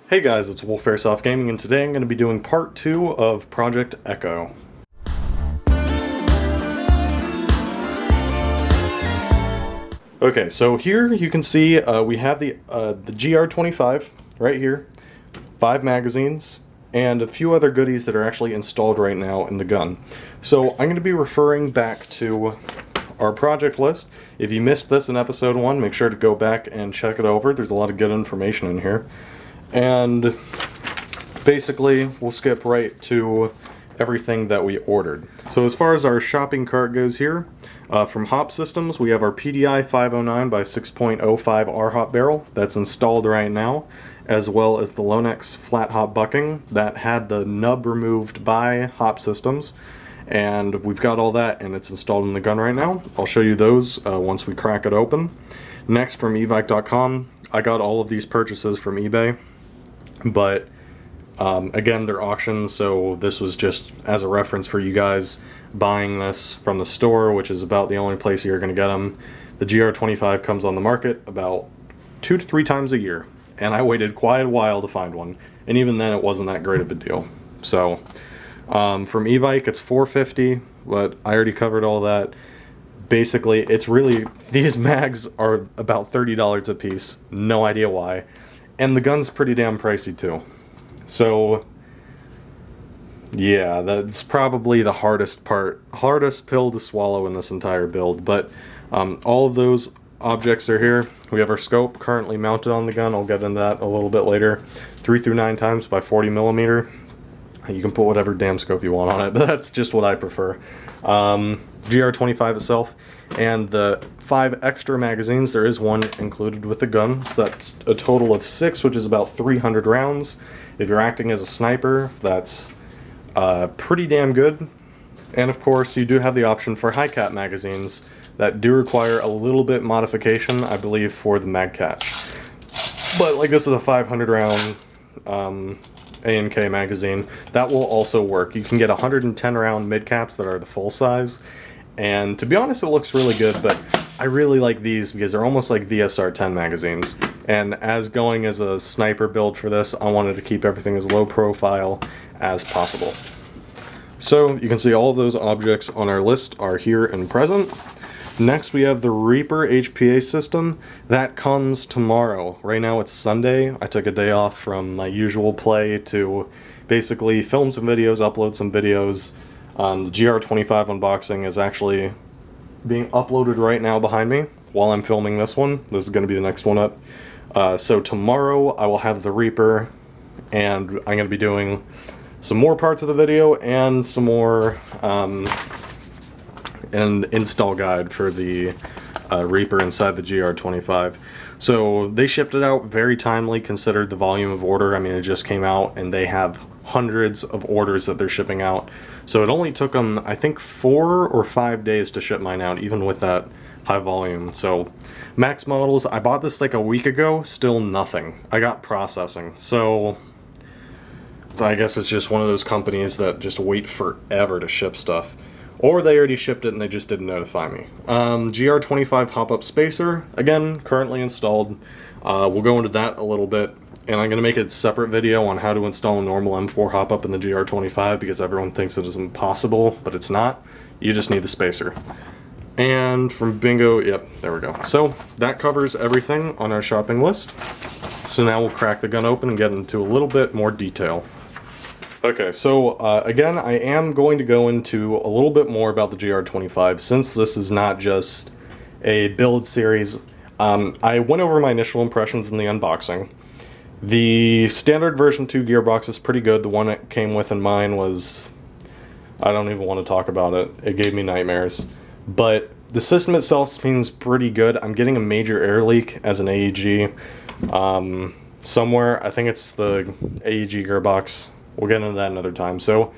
Hey guys, it's Wolf Gaming, and today I'm going to be doing part 2 of Project Echo. Okay, so here you can see we have the GR-25 right here, 5 magazines, and a few other goodies that are actually installed right now in the gun. So I'm going to be referring back to our project list. If you missed this in episode 1, make sure to go back and check it over. There's a lot of good information in here. And basically, we'll skip right to everything that we ordered. So as far as our shopping cart goes here, from Hpa Systems, we have our PDI 509 by 6.05 R-Hop barrel that's installed right now, as well as the Lonex flat hop bucking that had the nub removed by Hpa Systems. And we've got all that, and it's installed in the gun right now. I'll show you those once we crack it open. Next, from evike.com, I got all of these purchases from eBay, but again, they're auctions, so this was just as a reference for you guys buying this from the store, which is about the only place you're going to get them. The GR-25 comes on the market about 2 to 3 times a year, and I waited quite a while to find one, and even then it wasn't that great of a deal. So from eVike, it's $4.50, but I already covered all that. Basically, it's really, these mags are about $30 a piece, no idea why, and the gun's pretty damn pricey too. So yeah, that's probably the hardest pill to swallow in this entire build, but all of those objects are here. We have our scope currently mounted on the gun. I'll get into that a little bit later. 3 through 9 times by 40 millimeter. You can put whatever damn scope you want on it, but that's just what I prefer. GR-25 itself, and the 5 extra magazines. There is one included with the gun, so that's a total of 6, which is about 300 rounds. If you're acting as a sniper, that's pretty damn good. And of course, you do have the option for high cap magazines that do require a little bit modification, I believe, for the mag catch. But like, this is a 500 round A&K magazine. That will also work. You can get 110 round mid caps that are the full size, and to be honest, it looks really good, but I really like these because they're almost like VSR-10 magazines, and as going as a sniper build for this, I wanted to keep everything as low profile as possible. So you can see all of those objects on our list are here and present. Next, we have the Reaper Hpa System. That comes tomorrow. Right now it's Sunday. I took a day off from my usual play to basically film some videos, upload some videos. The GR-25 unboxing is actually being uploaded right now behind me while I'm filming this one. This is going to be the next one up. So tomorrow I will have the Reaper, and I'm going to be doing some more parts of the video and some more an install guide for the Reaper inside the GR-25. So they shipped it out very timely considered the volume of order. I mean, it just came out and they have hundreds of orders that they're shipping out. So it only took them, I think, 4 or 5 days to ship mine out, even with that high volume. So max models, I bought this like a week ago, still nothing. I got processing. So I guess it's just one of those companies that just wait forever to ship stuff. Or they already shipped it and they just didn't notify me. GR-25 hop-up spacer, again, currently installed. We'll go into that a little bit, and I'm going to make a separate video on how to install a normal M4 hop-up in the GR-25 because everyone thinks it is impossible, but it's not. You just need the spacer. And from Bingo, yep, there we go. So that covers everything on our shopping list. So now we'll crack the gun open and get into a little bit more detail. Okay, so again, I am going to go into a little bit more about the GR-25 since this is not just a build series. I went over my initial impressions in the unboxing. The standard version 2 gearbox is pretty good. The one it came with in mine was, I don't even want to talk about it. It gave me nightmares. But the system itself seems pretty good. I'm getting a major air leak as an AEG somewhere. I think it's the AEG gearbox. We'll get into that another time. So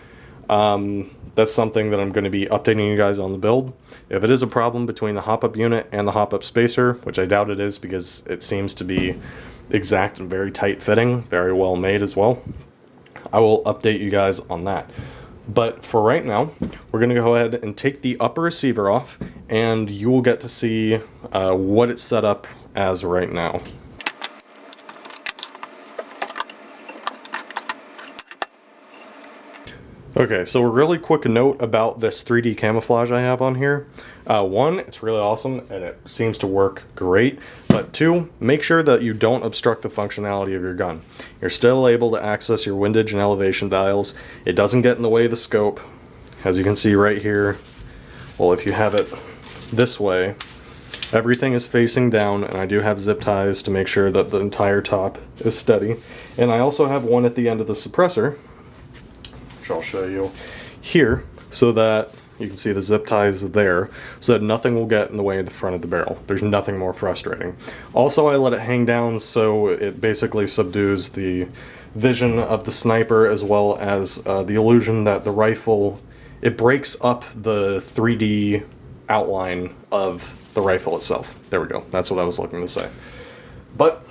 that's something that I'm going to be updating you guys on the build. If it is a problem between the hop-up unit and the hop-up spacer, which I doubt it is because it seems to be exact and very tight fitting, very well made as well, I will update you guys on that. But for right now, we're going to go ahead and take the upper receiver off, and you will get to see what it's set up as right now. Okay, so a really quick note about this 3D camouflage I have on here. One, it's really awesome and it seems to work great. But two, make sure that you don't obstruct the functionality of your gun. You're still able to access your windage and elevation dials. It doesn't get in the way of the scope. As you can see right here, well, if you have it this way, everything is facing down, and I do have zip ties to make sure that the entire top is steady. And I also have one at the end of the suppressor, which I'll show you here, so that you can see the zip ties there, so that nothing will get in the way of the front of the barrel. There's nothing more frustrating. Also, I let it hang down so it basically subdues the vision of the sniper, as well as the illusion that the rifle, it breaks up the 3D outline of the rifle itself. There we go. That's what I was looking to say. But,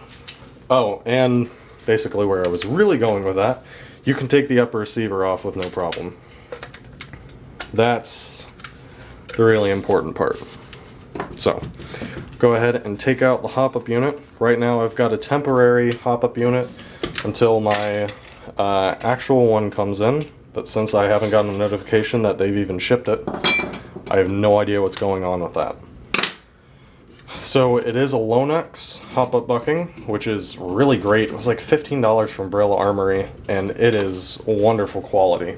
oh, and basically where I was really going with that, you can take the upper receiver off with no problem. That's the really important part. So, go ahead and take out the hop-up unit. Right now I've got a temporary hop-up unit until my actual one comes in, but since I haven't gotten a notification that they've even shipped it, I have no idea what's going on with that. So it is a Lonex hop-up bucking, which is really great. It was like $15 from Brilla Armory, and it is wonderful quality.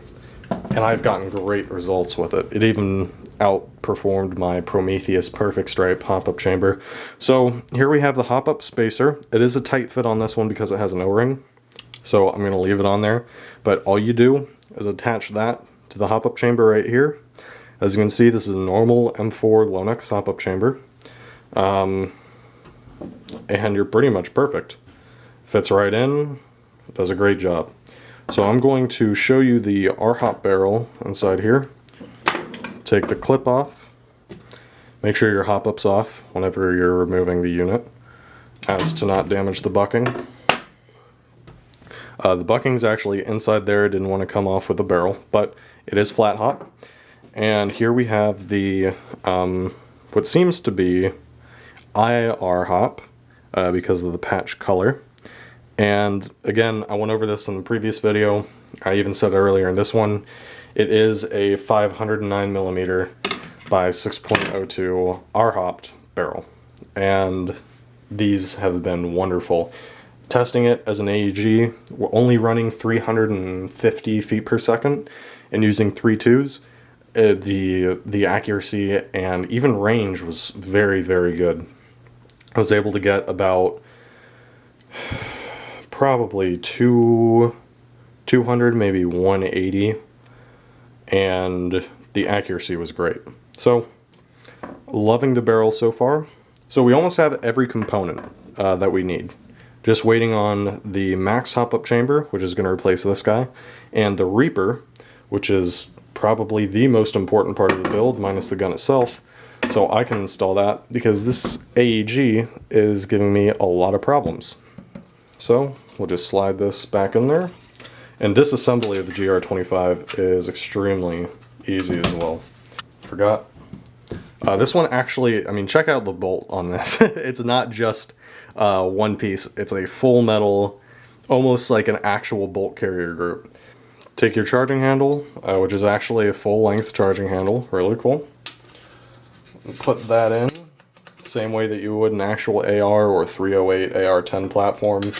And I've gotten great results with it. It even outperformed my Prometheus Perfect Stripe hop-up chamber. So here we have the hop-up spacer. It is a tight fit on this one because it has an O-ring. So I'm going to leave it on there. But all you do is attach that to the hop-up chamber right here. As you can see, this is a normal M4 Lonex hop-up chamber. And you're pretty much perfect. Fits right in, does a great job. So I'm going to show you the R-hop barrel inside here. Take the clip off. Make sure your hop-up's off whenever you're removing the unit, as to not damage the bucking. The bucking's actually inside there. I didn't want to come off with the barrel, but it is flat hop. And here we have the what seems to be IR hop because of the patch color. And again, I went over this in the previous video. I even said earlier in this one, it is a 509mm by 6.02 R-hopped barrel. And these have been wonderful. Testing it as an AEG, we're only running 350 feet per second and using 3.2s. The accuracy and even range was very, very good. I was able to get about probably 200, maybe 180, and the accuracy was great. So, loving the barrel so far. So we almost have every component that we need. Just waiting on the max hop-up chamber, which is going to replace this guy, and the Reaper, which is probably the most important part of the build, minus the gun itself. So I can install that, because this AEG is giving me a lot of problems. So we'll just slide this back in there. And disassembly of the GR-25 is extremely easy as well. Forgot. This one actually, I mean, check out the bolt on this. It's not just one piece. It's a full metal, almost like an actual bolt carrier group. Take your charging handle, which is actually a full-length charging handle. Really cool. Put that in, same way that you would an actual AR or 308 AR-10 platform.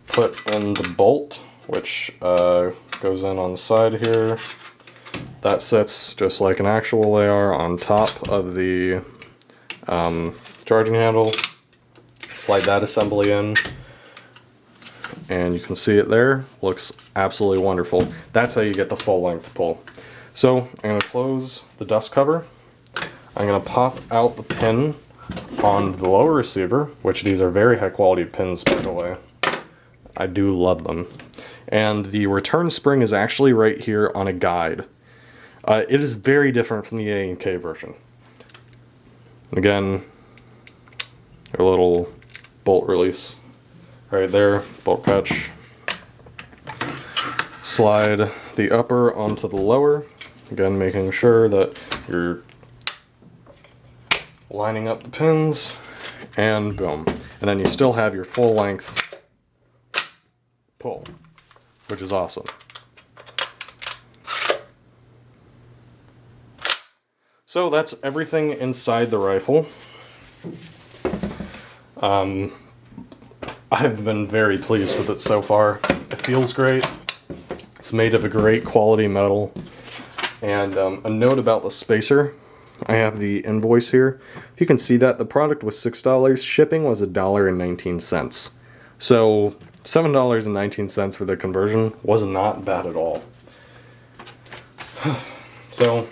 Put in the bolt, which goes in on the side here. That sits just like an actual AR on top of the charging handle. Slide that assembly in, and you can see it there. Looks absolutely wonderful. That's how you get the full length pull. So I'm going to close the dust cover. I'm going to pop out the pin on the lower receiver, which these are very high quality pins, by the way. I do love them. And the return spring is actually right here on a guide. It is very different from the A&K version. Again, a little bolt release right there, bolt catch. Slide the upper onto the lower, again making sure that you're lining up the pins, and boom. And then you still have your full length pull, which is awesome. So that's everything inside the rifle. I've been very pleased with it so far. It feels great. It's made of a great quality metal. And a note about the spacer. I have the invoice here. You can see that the product was $6. Shipping was $1.19. So $7.19 for the conversion was not bad at all. So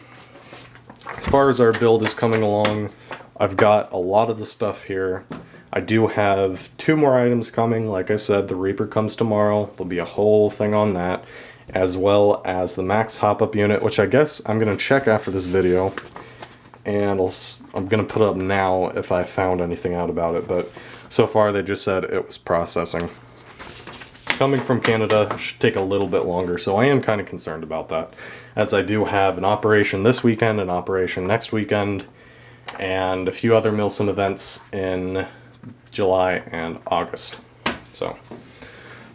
as far as our build is coming along, I've got a lot of the stuff here. I do have 2 more items coming. Like I said, the Reaper comes tomorrow. There'll be a whole thing on that, as well as the max hop-up unit, which I guess I'm going to check after this video. And I'm going to put up now if I found anything out about it, but so far they just said it was processing. Coming from Canada should take a little bit longer, so I am kind of concerned about that, as I do have an operation this weekend, an operation next weekend, and a few other Milsim events in July and August. So,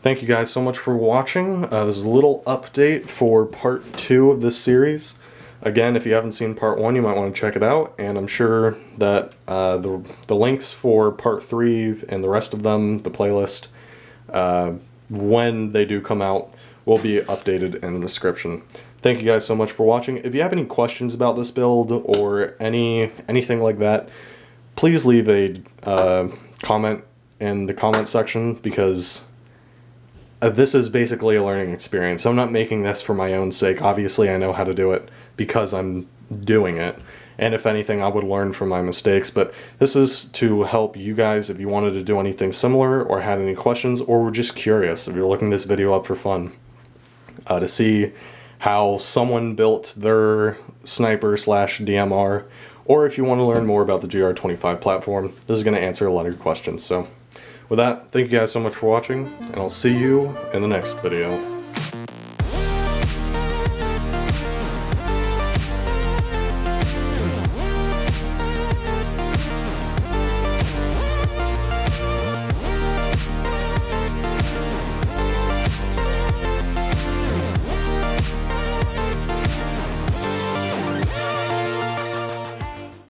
thank you guys so much for watching. This is a little update for part 2 of this series. Again, if you haven't seen part 1, you might want to check it out, and I'm sure that the links for part 3 and the rest of them, the playlist, when they do come out, will be updated in the description. Thank you guys so much for watching. If you have any questions about this build or anything like that, please leave a comment in the comment section, because this is basically a learning experience. I'm not making this for my own sake. Obviously, I know how to do it because I'm doing it. And if anything, I would learn from my mistakes. But this is to help you guys if you wanted to do anything similar or had any questions or were just curious. If you're looking this video up for fun, to see how someone built their sniper / DMR, or if you want to learn more about the GR-25 platform, this is going to answer a lot of your questions. So with that, thank you guys so much for watching, and I'll see you in the next video.